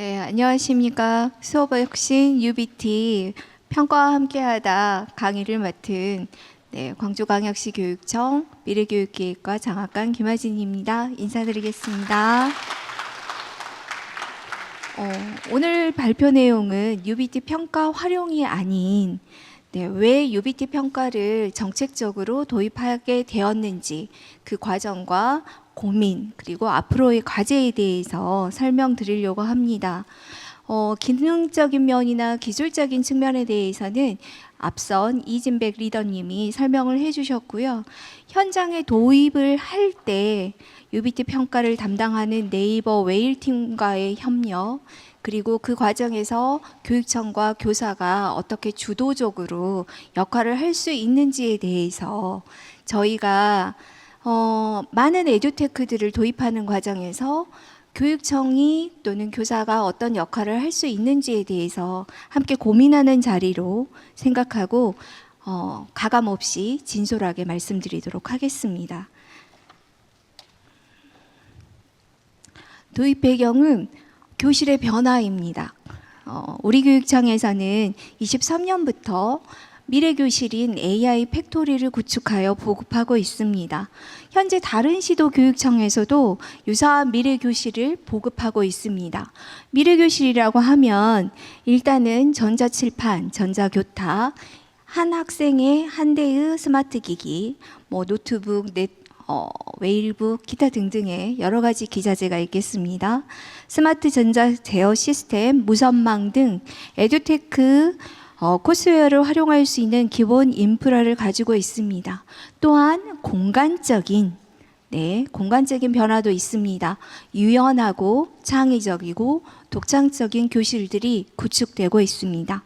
네, 안녕하십니까. 수업의 혁신 UBT 평가와 함께하다 강의를 맡은 광주광역시 교육청 미래교육기획과 장학관 김하진입니다. 인사드리겠습니다. 오늘 발표 내용은 UBT 평가 활용이 아닌 왜 UBT 평가를 정책적으로 도입하게 되었는지 그 과정과 고민 그리고 앞으로의 과제에 대해서 설명드리려고 합니다. 기능적인 면이나 기술적인 측면에 대해서는 앞선 이진백 리더님이 설명을 해주셨고요. 현장에 도입을 할 때 UBT 평가를 담당하는 네이버 웨일팀과의 협력, 그리고 그 과정에서 교육청과 교사가 어떻게 주도적으로 역할을 할 수 있는지에 대해서 저희가 많은 에듀테크들을 도입하는 과정에서 교육청이 또는 교사가 어떤 역할을 할 수 있는지에 대해서 함께 고민하는 자리로 생각하고 가감 없이 진솔하게 말씀드리도록 하겠습니다. 도입 배경은 교실의 변화입니다. 우리 교육청에서는 23년부터 미래교실인 AI 팩토리를 구축하여 보급하고 있습니다. 현재 다른 시도 교육청에서도 유사한 미래교실을 보급하고 있습니다. 미래교실이라고 하면 일단은 전자칠판, 전자교탁, 한 학생의 한 대의 스마트기기, 노트북, 웨일북, 기타 등등의 여러 가지 기자재가 있겠습니다. 스마트 전자 제어 시스템, 무선망 등 에듀테크 코스웨어를 활용할 수 있는 기본 인프라를 가지고 있습니다. 또한 공간적인 변화도 있습니다. 유연하고 창의적이고 독창적인 교실들이 구축되고 있습니다.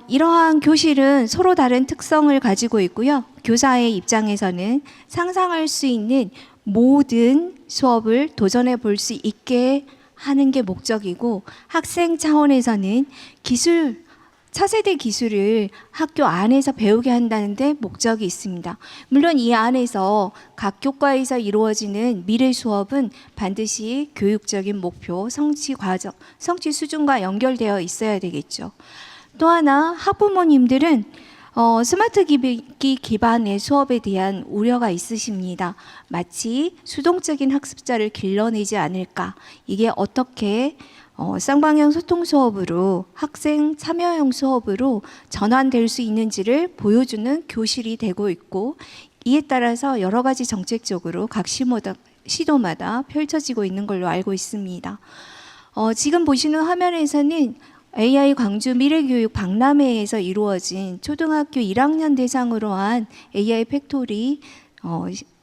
이러한 교실은 서로 다른 특성을 가지고 있고요. 교사의 입장에서는 상상할 수 있는 모든 수업을 도전해 볼 수 있게 하는 게 목적이고, 학생 차원에서는 차세대 기술을 학교 안에서 배우게 한다는 데 목적이 있습니다. 물론 이 안에서 각 교과에서 이루어지는 미래 수업은 반드시 교육적인 목표, 성취 과정, 성취 수준과 연결되어 있어야 되겠죠. 또 하나, 학부모님들은 스마트 기기 기반의 수업에 대한 우려가 있으십니다. 마치 수동적인 학습자를 길러내지 않을까, 이게 어떻게 쌍방향 소통 수업으로 학생 참여형 수업으로 전환될 수 있는지를 보여주는 교실이 되고 있고, 이에 따라서 여러 가지 정책적으로 각 시도마다 펼쳐지고 있는 걸로 알고 있습니다. 지금 보시는 화면에서는 AI 광주 미래교육 박람회에서 이루어진 초등학교 1학년 대상으로 한 AI 팩토리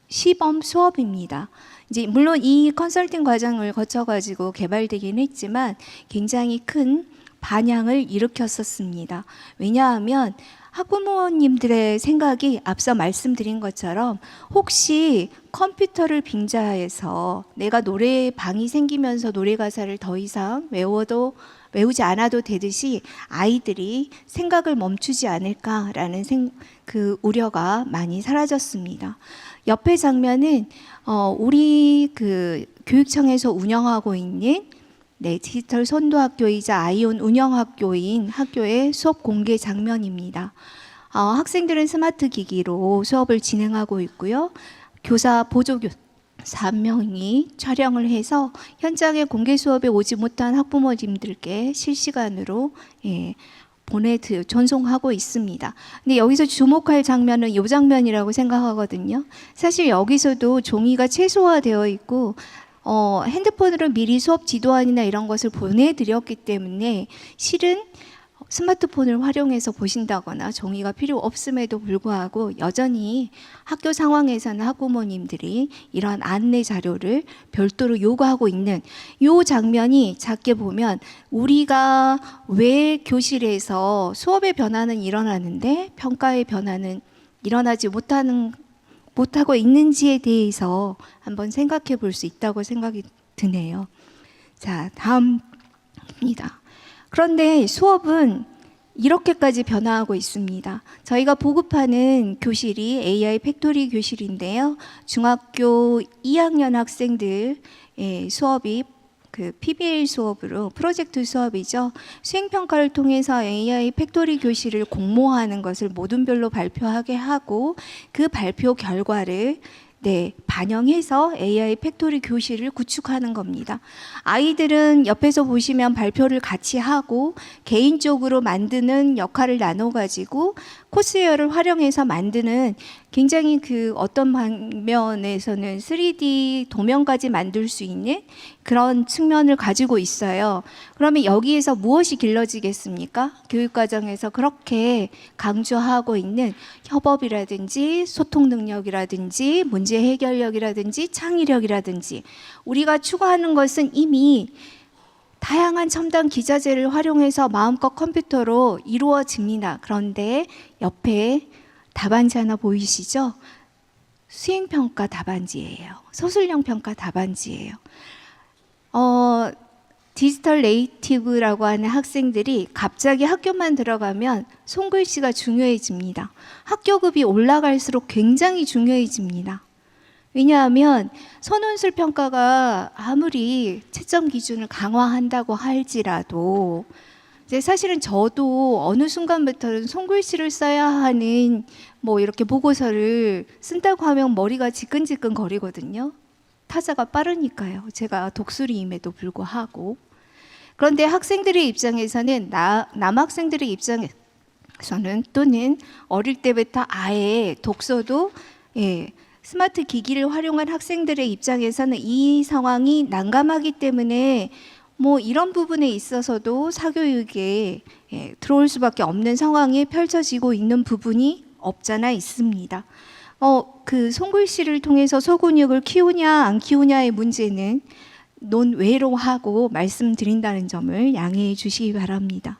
시범 수업입니다. 이제 물론 이 컨설팅 과정을 거쳐가지고 개발되긴 했지만 굉장히 큰 반향을 일으켰었습니다. 왜냐하면 학부모님들의 생각이 앞서 말씀드린 것처럼 혹시 컴퓨터를 빙자해서 내가 노래방이 생기면서 노래 가사를 더 이상 외우지 않아도 되듯이 아이들이 생각을 멈추지 않을까라는 그 우려가 많이 사라졌습니다. 옆에 장면은 우리 그 교육청에서 운영하고 있는 디지털 선도학교이자 아이온 운영학교인 학교의 수업 공개 장면입니다. 학생들은 스마트 기기로 수업을 진행하고 있고요. 교사 보조교사 3명이 촬영을 해서 현장에 공개 수업에 오지 못한 학부모님들께 실시간으로 전송하고 있습니다. 근데 여기서 주목할 장면은 이 장면이라고 생각하거든요. 사실 여기서도 종이가 최소화되어 있고 핸드폰으로 미리 수업 지도안이나 이런 것을 보내드렸기 때문에 실은 스마트폰을 활용해서 보신다거나 종이가 필요 없음에도 불구하고 여전히 학교 상황에서는 학부모님들이 이런 안내 자료를 별도로 요구하고 있는 이 장면이 작게 보면 우리가 왜 교실에서 수업의 변화는 일어나는데 평가의 변화는 일어나지 못하고 있는지에 대해서 한번 생각해 볼 수 있다고 생각이 드네요. 자, 다음입니다. 그런데 수업은 이렇게까지 변화하고 있습니다. 저희가 보급하는 교실이 AI 팩토리 교실인데요. 중학교 2학년 학생들 수업이 그 PBL 수업으로 프로젝트 수업이죠. 수행평가를 통해서 AI 팩토리 교실을 공모하는 것을 모둠별로 발표하게 하고 그 발표 결과를 반영해서 AI 팩토리 교실을 구축하는 겁니다. 아이들은 옆에서 보시면 발표를 같이 하고 개인적으로 만드는 역할을 나눠가지고 코스웨어를 활용해서 만드는 굉장히 그 어떤 방면에서는 3D 도면까지 만들 수 있는 그런 측면을 가지고 있어요. 그러면 여기에서 무엇이 길러지겠습니까? 교육과정에서 그렇게 강조하고 있는 협업이라든지 소통 능력이라든지 문제 해결력이라든지 창의력이라든지 우리가 추구하는 것은 이미 다양한 첨단 기자재를 활용해서 마음껏 컴퓨터로 이루어집니다. 그런데 옆에 답안지 하나 보이시죠? 수행평가 답안지예요. 서술형 평가 답안지예요. 디지털 네이티브라고 하는 학생들이 갑자기 학교만 들어가면 손글씨가 중요해집니다. 학교급이 올라갈수록 굉장히 중요해집니다. 왜냐하면 선원술 평가가 아무리 채점 기준을 강화한다고 할지라도 이제 사실은 저도 어느 순간부터는 손글씨를 써야 하는 뭐 이렇게 보고서를 쓴다고 하면 머리가 지끈지끈 거리거든요. 타자가 빠르니까요. 제가 독수리임에도 불구하고. 그런데 학생들의 입장에서는 남학생들의 입장에서는 또는 어릴 때부터 아예 독서도 스마트 기기를 활용한 학생들의 입장에서는 이 상황이 난감하기 때문에 뭐 이런 부분에 있어서도 사교육에 들어올 수밖에 없는 상황이 펼쳐지고 있는 부분이 없잖아 있습니다. 그 손글씨를 통해서 소근육을 키우냐 안 키우냐의 문제는 논외로 하고 말씀드린다는 점을 양해해 주시기 바랍니다.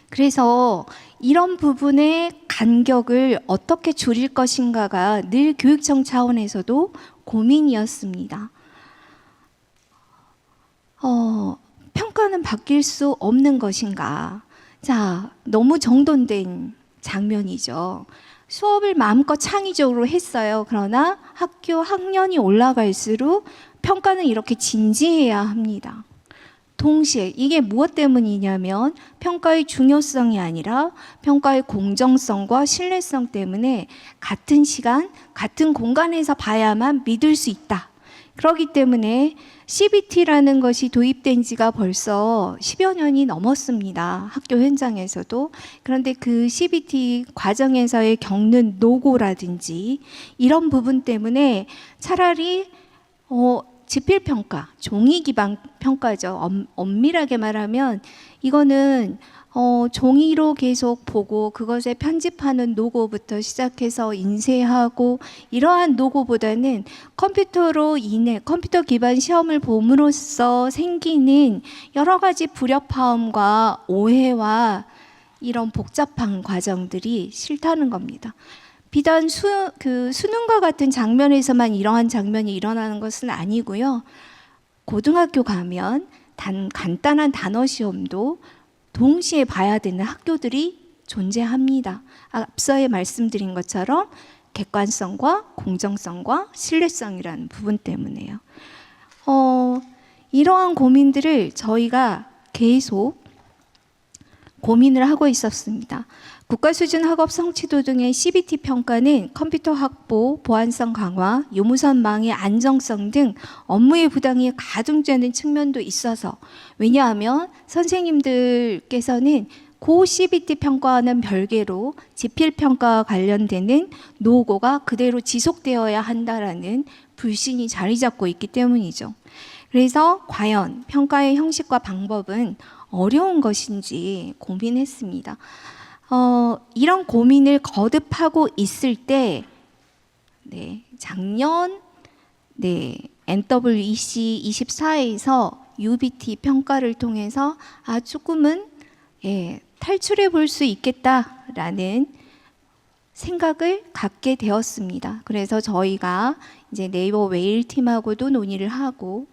그래서 이런 부분의 간격을 어떻게 줄일 것인가가 늘 교육청 차원에서도 고민이었습니다. 평가는 바뀔 수 없는 것인가? 자, 너무 정돈된 장면이죠. 수업을 마음껏 창의적으로 했어요. 그러나 학교 학년이 올라갈수록 평가는 이렇게 진지해야 합니다. 동시에 이게 무엇 때문이냐면 평가의 중요성이 아니라 평가의 공정성과 신뢰성 때문에 같은 시간, 같은 공간에서 봐야만 믿을 수 있다. 그렇기 때문에 CBT라는 것이 도입된 지가 벌써 10여 년이 넘었습니다. 학교 현장에서도. 그런데 그 CBT 과정에서의 겪는 노고라든지 이런 부분 때문에 차라리 지필평가, 종이 기반 평가죠. 엄밀하게 말하면 이거는 종이로 계속 보고 그것에 편집하는 노고부터 시작해서 인쇄하고 이러한 노고보다는 컴퓨터 기반 시험을 봄으로써 생기는 여러 가지 불협화음과 오해와 이런 복잡한 과정들이 싫다는 겁니다. 비단 수능과 같은 장면에서만 이러한 장면이 일어나는 것은 아니고요. 고등학교 가면 간단한 단어 시험도 동시에 봐야 되는 학교들이 존재합니다. 앞서에 말씀드린 것처럼 객관성과 공정성과 신뢰성이라는 부분 때문에요. 이러한 고민들을 저희가 계속 고민을 하고 있었습니다. 국가수준 학업 성취도 등의 CBT 평가는 컴퓨터 확보, 보안성 강화, 유무선망의 안정성 등 업무의 부담이 가중되는 측면도 있어서 왜냐하면 선생님들께서는 고 CBT 평가와는 별개로 지필평가와 관련되는 노고가 그대로 지속되어야 한다라는 불신이 자리 잡고 있기 때문이죠. 그래서 과연 평가의 형식과 방법은 어려운 것인지 고민했습니다. 이런 고민을 거듭하고 있을 때 작년 NWEC 24에서 UBT 평가를 통해서 조금은 탈출해 볼 수 있겠다라는 생각을 갖게 되었습니다. 그래서 저희가 이제 네이버 웨일 팀하고도 논의를 하고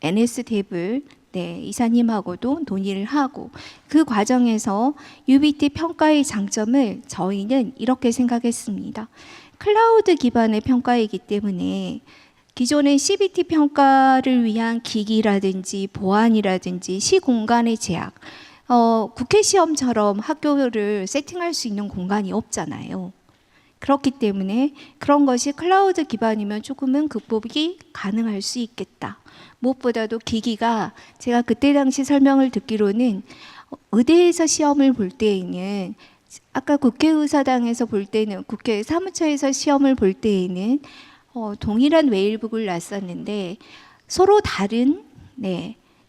NS 탭을 이사님하고도 논의를 하고 그 과정에서 UBT 평가의 장점을 저희는 이렇게 생각했습니다. 클라우드 기반의 평가이기 때문에 기존의 CBT 평가를 위한 기기라든지 보안이라든지 시공간의 제약, 국회 시험처럼 학교를 세팅할 수 있는 공간이 없잖아요. 그렇기 때문에 그런 것이 클라우드 기반이면 조금은 극복이 가능할 수 있겠다. 무엇보다도 기기가 제가 그때 당시 설명을 듣기로는 의대에서 시험을 볼 때에는 아까 국회의사당에서 볼 때는 국회 사무처에서 시험을 볼 때에는 동일한 웨일북을 놨었는데 서로 다른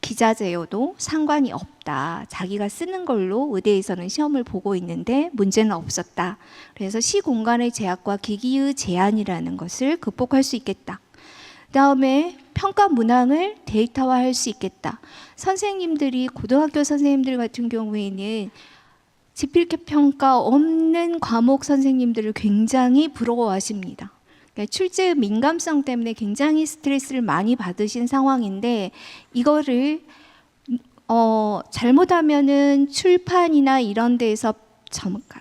기자재여도 상관이 없다. 자기가 쓰는 걸로 의대에서는 시험을 보고 있는데 문제는 없었다. 그래서 시공간의 제약과 기기의 제한이라는 것을 극복할 수 있겠다. 그다음에 평가 문항을 데이터화할 수 있겠다. 선생님들이 고등학교 선생님들 같은 경우에는 지필 평가 없는 과목 선생님들을 굉장히 부러워하십니다. 그러니까 출제의 민감성 때문에 굉장히 스트레스를 많이 받으신 상황인데 이거를 잘못하면은 출판이나 이런 데에서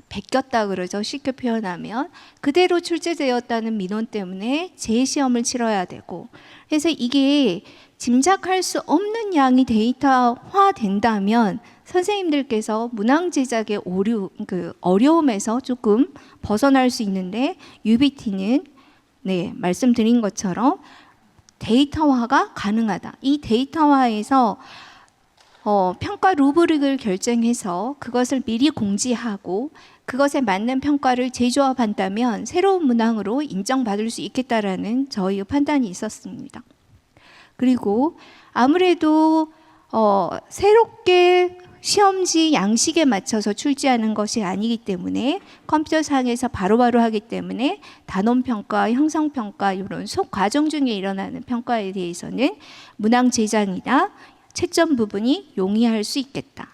베꼈다 그러죠. 쉽게 표현하면 그대로 출제되었다는 민원 때문에 재시험을 치러야 되고 그래서 이게 짐작할 수 없는 양이 데이터화 된다면 선생님들께서 문항 제작의 어려움에서 조금 벗어날 수 있는데 UBT는 말씀드린 것처럼 데이터화가 가능하다. 이 데이터화에서 평가 루브릭을 결정해서 그것을 미리 공지하고 그것에 맞는 평가를 재조합한다면 새로운 문항으로 인정받을 수 있겠다라는 저희의 판단이 있었습니다. 그리고 아무래도 새롭게 시험지 양식에 맞춰서 출제하는 것이 아니기 때문에 컴퓨터상에서 바로바로 하기 때문에 단원평가, 형성평가 이런 속과정 중에 일어나는 평가에 대해서는 문항 제작이나 채점 부분이 용이할 수 있겠다.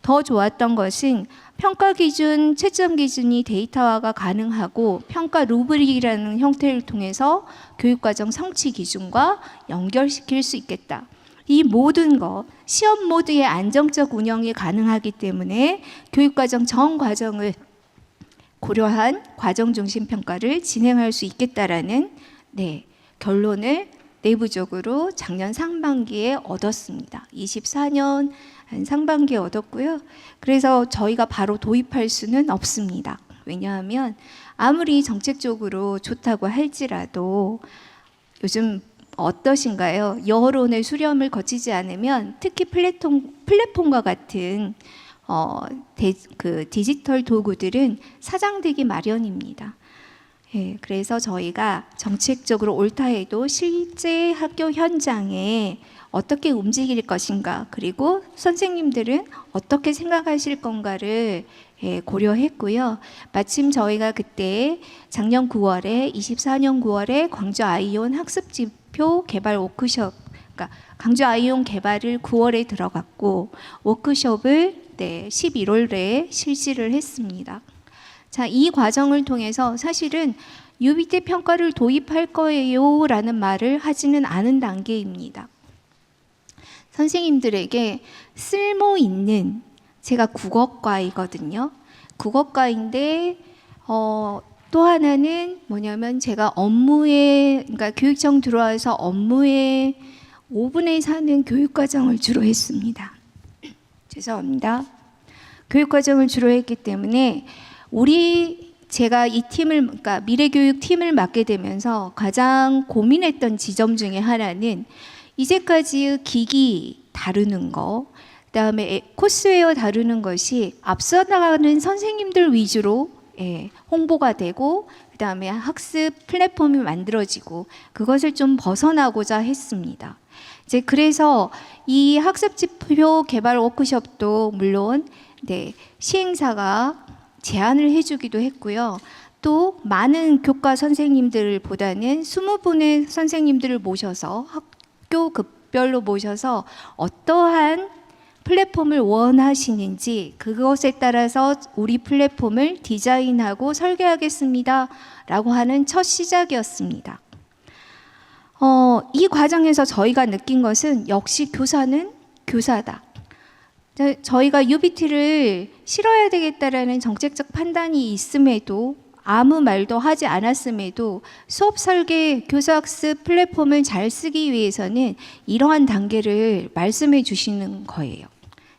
더 좋았던 것은 평가 기준, 채점 기준이 데이터화가 가능하고 평가 루브릭이라는 형태를 통해서 교육과정 성취 기준과 연결시킬 수 있겠다. 이 모든 것, 시험 모드의 안정적 운영이 가능하기 때문에 교육과정 전 과정을 고려한 과정 중심 평가를 진행할 수 있겠다라는 결론을 내부적으로 작년 상반기에 얻었습니다. 24년 상반기에 얻었고요. 그래서 저희가 바로 도입할 수는 없습니다. 왜냐하면 아무리 정책적으로 좋다고 할지라도 요즘 어떠신가요? 여론의 수렴을 거치지 않으면 특히 플랫폼과 같은 디지털 도구들은 사장되기 마련입니다. 그래서 저희가 정책적으로 옳다 해도 실제 학교 현장에 어떻게 움직일 것인가 그리고 선생님들은 어떻게 생각하실 건가를 고려했고요. 마침 저희가 그때 작년 9월에 24년 9월에 광주 아이온 학습지표 개발 워크숍 그러니까 광주 아이온 개발을 9월에 들어갔고 워크숍을 11월에 실시를 했습니다. 자, 이 과정을 통해서 사실은 UBT 평가를 도입할 거예요 라는 말을 하지는 않은 단계입니다. 선생님들에게 쓸모 있는 제가 국어과이거든요. 국어과인데 또 하나는 뭐냐면 제가 그러니까 교육청 들어와서 업무의 5분의 4는 교육과정을 주로 했습니다. 죄송합니다. 교육과정을 주로 했기 때문에 제가 이 팀을, 그러니까 미래교육 팀을 맡게 되면서 가장 고민했던 지점 중에 하나는 이제까지의 기기 다루는 거, 그다음에 코스웨어 다루는 것이 앞서 나가는 선생님들 위주로 홍보가 되고 그다음에 학습 플랫폼이 만들어지고 그것을 좀 벗어나고자 했습니다. 이제 그래서 이 학습지표 개발 워크숍도 물론 시행사가 제안을 해주기도 했고요. 또 많은 교과 선생님들보다는 20분의 선생님들을 모셔서 학교 급별로 모셔서 어떠한 플랫폼을 원하시는지 그것에 따라서 우리 플랫폼을 디자인하고 설계하겠습니다 라고 하는 첫 시작이었습니다. 이 과정에서 저희가 느낀 것은 역시 교사는 교사다. 저희가 UBT를 실어야 되겠다라는 정책적 판단이 있음에도 아무 말도 하지 않았음에도 수업 설계, 교사학습 플랫폼을 잘 쓰기 위해서는 이러한 단계를 말씀해 주시는 거예요.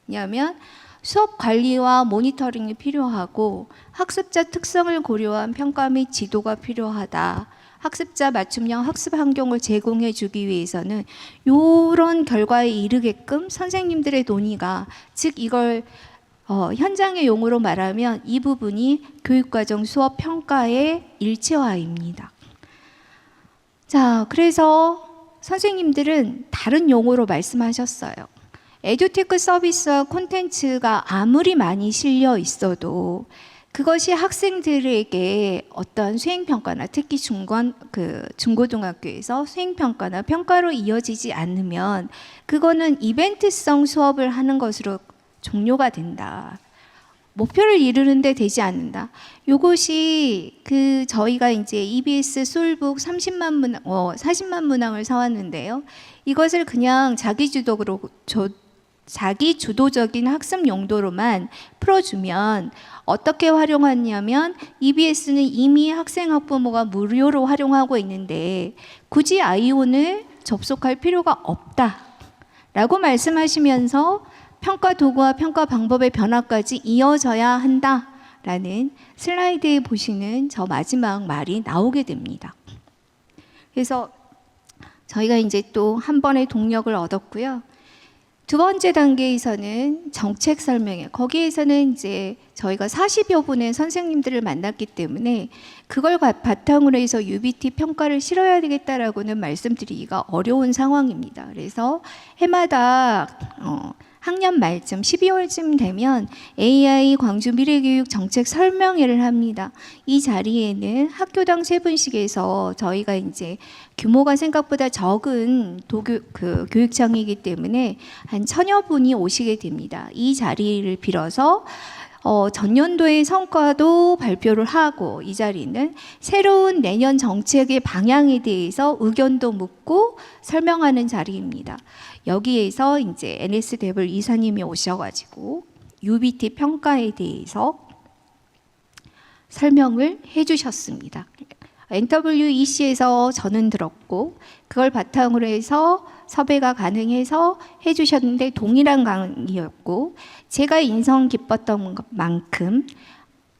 왜냐하면 수업 관리와 모니터링이 필요하고 학습자 특성을 고려한 평가 및 지도가 필요하다. 학습자 맞춤형 학습 환경을 제공해 주기 위해서는 이런 결과에 이르게끔 선생님들의 논의가, 즉 이걸 현장의 용어로 말하면 이 부분이 교육과정 수업 평가의 일체화입니다. 자, 그래서 선생님들은 다른 용어로 말씀하셨어요. 에듀테크 서비스와 콘텐츠가 아무리 많이 실려 있어도 그것이 학생들에게 어떤 수행평가나 특히 중고등학교에서 수행평가나 평가로 이어지지 않으면 그거는 이벤트성 수업을 하는 것으로 종료가 된다. 목표를 이루는데 되지 않는다. 요것이 저희가 이제 EBS 솔북 40만 문항을 사왔는데요. 이것을 그냥 자기주도적인 학습 용도로만 풀어주면 어떻게 활용하냐면 EBS는 이미 학생 학부모가 무료로 활용하고 있는데 굳이 아이온을 접속할 필요가 없다라고 말씀하시면서 평가 도구와 평가 방법의 변화까지 이어져야 한다라는 슬라이드에 보시는 저 마지막 말이 나오게 됩니다. 그래서 저희가 이제 또 한 번의 동력을 얻었고요. 두 번째 단계에서는 정책 설명회. 거기에서는 이제 저희가 40여 분의 선생님들을 만났기 때문에 그걸 바탕으로 해서 UBT 평가를 실어야 되겠다라고는 말씀드리기가 어려운 상황입니다. 그래서 해마다 학년 말쯤 12월쯤 되면 AI 광주 미래교육 정책 설명회를 합니다. 이 자리에는 학교당 3분씩에서 저희가 이제 규모가 생각보다 적은 교육청이기 때문에 한 1000여 분이 오시게 됩니다. 이 자리를 빌어서 전년도의 성과도 발표를 하고 이 자리는 새로운 내년 정책의 방향에 대해서 의견도 묻고 설명하는 자리입니다. 여기에서 이제 NS대블 이사님이 오셔가지고 UBT 평가에 대해서 설명을 해주셨습니다. NWEC에서 저는 들었고 그걸 바탕으로 해서 섭외가 가능해서 해주셨는데 동일한 강의였고 제가 인상 깊었던 만큼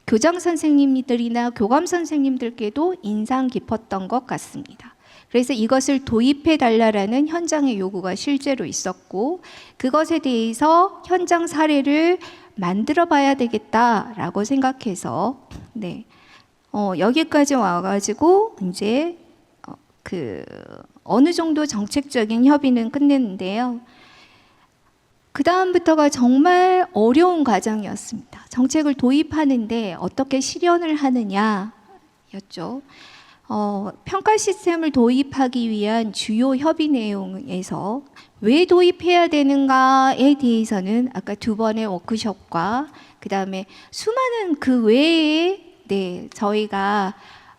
교장 선생님들이나 교감 선생님들께도 인상 깊었던 것 같습니다. 그래서 이것을 도입해 달라라는 현장의 요구가 실제로 있었고 그것에 대해서 현장 사례를 만들어 봐야 되겠다라고 생각해서 여기까지 와가지고 이제 어느 정도 정책적인 협의는 끝냈는데요. 그 다음부터가 정말 어려운 과정이었습니다. 정책을 도입하는데 어떻게 실현을 하느냐였죠. 평가 시스템을 도입하기 위한 주요 협의 내용에서 왜 도입해야 되는가에 대해서는 아까 2번의 워크숍과 그 다음에 수많은 그 외에 저희가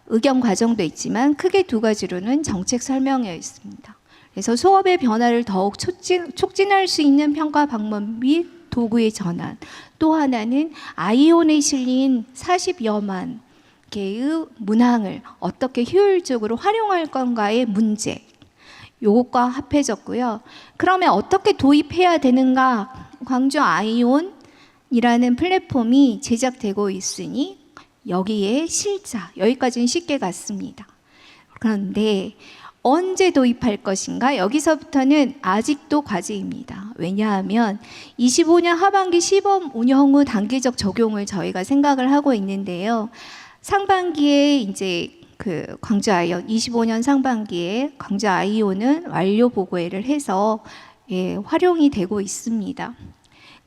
의견 과정도 있지만 크게 2가지로는 정책 설명회였습니다. 그래서 수업의 변화를 더욱 촉진할 수 있는 평가 방법 및 도구의 전환, 또 하나는 아이온에 실린 40여만 개의 문항을 어떻게 효율적으로 활용할 건가의 문제, 요것과 합해졌고요. 그러면 어떻게 도입해야 되는가? 광주 아이온이라는 플랫폼이 제작되고 있으니 여기에 실자, 여기까지는 쉽게 갔습니다. 그런데 언제 도입할 것인가? 여기서부터는 아직도 과제입니다. 왜냐하면 25년 하반기 시범 운영 후 단계적 적용을 저희가 생각을 하고 있는데요. 상반기에 이제 광주 아이온 25년 상반기에 광주 아이온은 완료 보고회를 해서 활용이 되고 있습니다.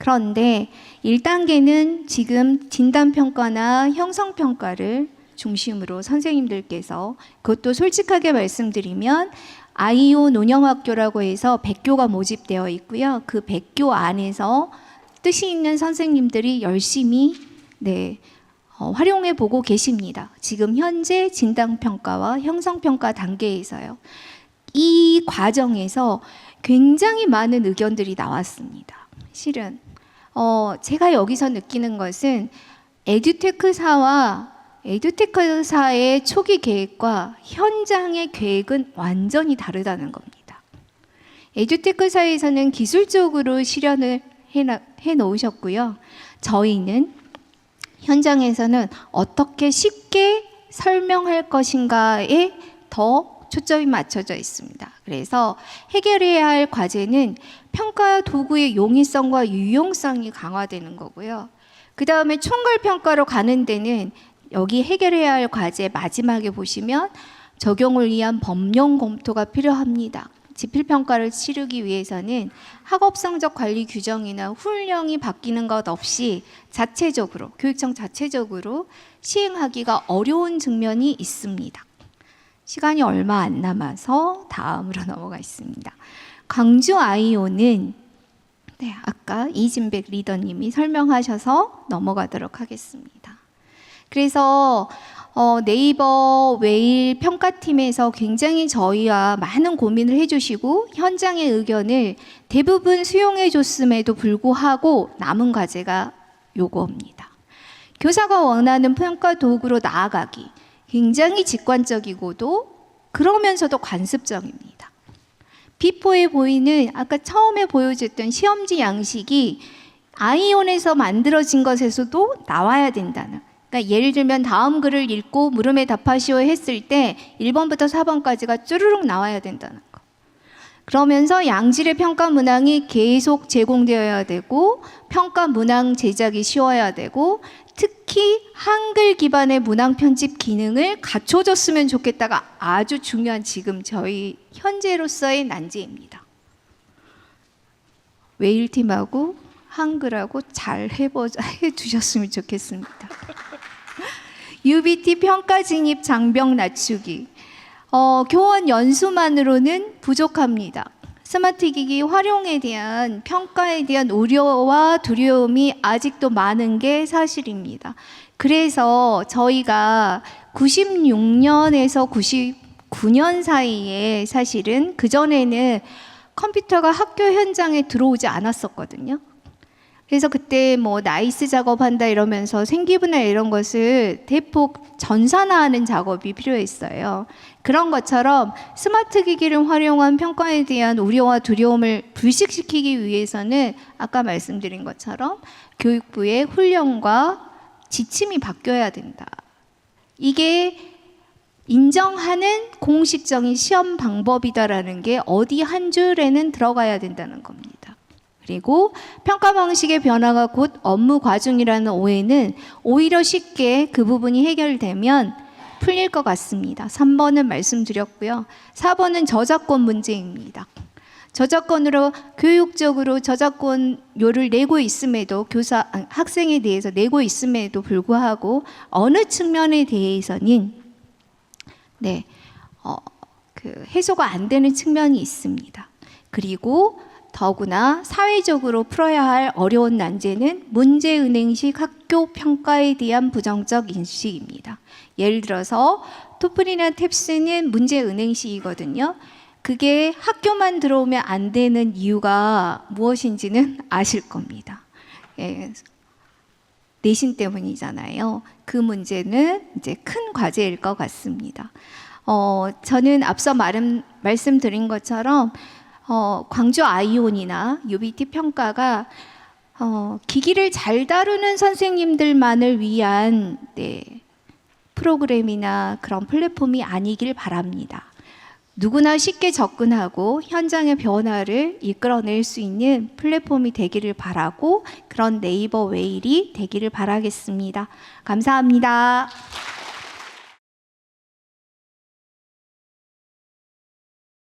그런데 1단계는 지금 진단평가나 형성평가를 중심으로 선생님들께서, 그것도 솔직하게 말씀드리면 아이온 운영학교라고 해서 100교가 모집되어 있고요. 그 100교 안에서 뜻이 있는 선생님들이 열심히 활용해 보고 계십니다. 지금 현재 진단평가와 형성평가 단계에서요. 이 과정에서 굉장히 많은 의견들이 나왔습니다. 실은 제가 여기서 느끼는 것은 에듀테크사와 에듀테크사의 초기 계획과 현장의 계획은 완전히 다르다는 겁니다. 에듀테크사에서는 기술적으로 실현을 해 놓으셨고요. 저희는 현장에서는 어떻게 쉽게 설명할 것인가에 더 초점이 맞춰져 있습니다. 그래서 해결해야 할 과제는 평가 도구의 용이성과 유용성이 강화되는 거고요. 그 다음에 총괄 평가로 가는 데는 여기 해결해야 할 과제 마지막에 보시면 적용을 위한 법령 검토가 필요합니다. 지필평가를 치르기 위해서는 학업 성적 관리 규정이나 훈령이 바뀌는 것 없이 자체적으로, 교육청 자체적으로 시행하기가 어려운 측면이 있습니다. 시간이 얼마 안 남아서 다음으로 넘어가겠습니다. 광주 아이오는 아까 이진백 리더님이 설명하셔서 넘어가도록 하겠습니다. 그래서 네이버 웨일 평가팀에서 굉장히 저희와 많은 고민을 해주시고 현장의 의견을 대부분 수용해 줬음에도 불구하고 남은 과제가 요거입니다. 교사가 원하는 평가 도구로 나아가기. 굉장히 직관적이고도 그러면서도 관습적입니다. 비포에 보이는 아까 처음에 보여줬던 시험지 양식이 아이온에서 만들어진 것에서도 나와야 된다는, 그러니까 예를 들면 다음 글을 읽고 물음에 답하시오 했을 때 1번부터 4번까지가 쭈르륵 나와야 된다는 거. 그러면서 양질의 평가 문항이 계속 제공되어야 되고 평가 문항 제작이 쉬워야 되고 특히 한글 기반의 문항 편집 기능을 갖춰줬으면 좋겠다가 아주 중요한 지금 저희 현재로서의 난제입니다. 웨일팀하고 한글하고 잘 해주셨으면 좋겠습니다. UBT 평가 진입 장벽 낮추기. 교원 연수만으로는 부족합니다. 스마트 기기 활용에 대한 평가에 대한 우려와 두려움이 아직도 많은 게 사실입니다. 그래서 저희가 96년에서 99년 사이에 사실은 그전에는 컴퓨터가 학교 현장에 들어오지 않았었거든요. 그래서 그때 뭐 나이스 작업한다 이러면서 생기부나 이런 것을 대폭 전산화하는 작업이 필요했어요. 그런 것처럼 스마트 기기를 활용한 평가에 대한 우려와 두려움을 불식시키기 위해서는 아까 말씀드린 것처럼 교육부의 훈련과 지침이 바뀌어야 된다. 이게 인정하는 공식적인 시험 방법이다라는 게 어디 한 줄에는 들어가야 된다는 겁니다. 그리고 평가 방식의 변화가 곧 업무 과중이라는 오해는 오히려 쉽게 그 부분이 해결되면 풀릴 것 같습니다. 3번은 말씀드렸고요. 4번은 저작권 문제입니다. 저작권으로 교육적으로 저작권료를 내고 있음에도 학생에 대해서 내고 있음에도 불구하고 어느 측면에 대해서는 해소가 안 되는 측면이 있습니다. 그리고 더구나 사회적으로 풀어야 할 어려운 난제는 문제은행식 학교 평가에 대한 부정적 인식입니다. 예를 들어서 토플이나 탭스는 문제은행식이거든요. 그게 학교만 들어오면 안 되는 이유가 무엇인지는 아실 겁니다. 내신 때문이잖아요. 그 문제는 이제 큰 과제일 것 같습니다. 저는 앞서 말씀드린 것처럼 광주 아이온이나 UBT 평가가 기기를 잘 다루는 선생님들만을 위한 프로그램이나 그런 플랫폼이 아니길 바랍니다. 누구나 쉽게 접근하고 현장의 변화를 이끌어낼 수 있는 플랫폼이 되기를 바라고 그런 네이버 웨일이 되기를 바라겠습니다. 감사합니다.